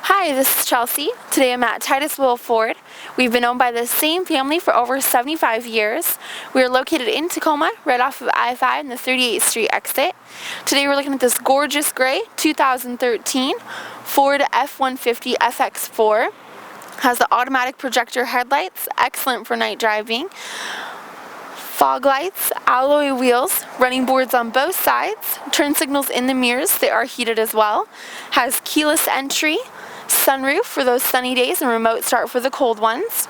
Hi, this is Chelsea. Today I'm at Titusville Ford. We've been owned by the same family for over 75 years. We are located in Tacoma, right off of I-5 and the 38th Street exit. Today we're looking at this gorgeous gray 2013 Ford F-150 FX4. Has the automatic projector headlights, excellent for night driving. Fog lights, alloy wheels, running boards on both sides, turn signals in the mirrors, they are heated as well. Has keyless entry, sunroof for those sunny days and remote start for the cold ones.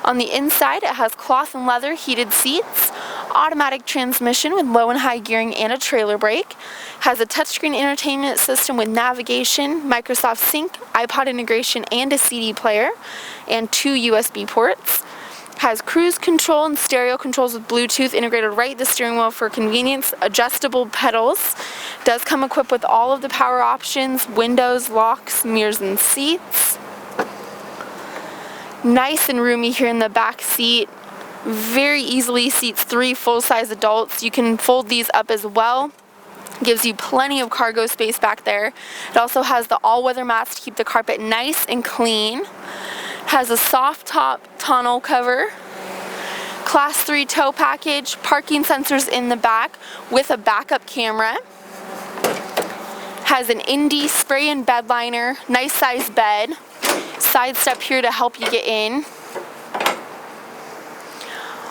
On the inside it has cloth and leather heated seats, automatic transmission with low and high gearing and a trailer brake. Has a touchscreen entertainment system with navigation, Microsoft Sync, iPod integration and a CD player, and 2 USB ports. Has cruise control and stereo controls with Bluetooth integrated right at the steering wheel for convenience, adjustable pedals. Does come equipped with all of the power options, windows, locks, mirrors, and seats. Nice and roomy here in the back seat. Very easily seats 3 full-size adults. You can fold these up as well. Gives you plenty of cargo space back there. It also has the all-weather mats to keep the carpet nice and clean. Has a soft top tonneau cover, class 3 tow package, parking sensors in the back with a backup camera. Has an Indy spray and bed liner, nice size bed, side step here to help you get in.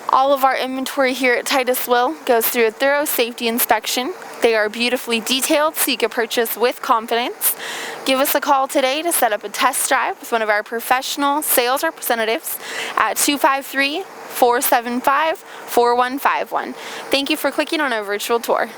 All of our inventory here at Titusville goes through a thorough safety inspection. They are beautifully detailed so you can purchase with confidence. Give us a call today to set up a test drive with one of our professional sales representatives at 253-475-4151. Thank you for clicking on our virtual tour.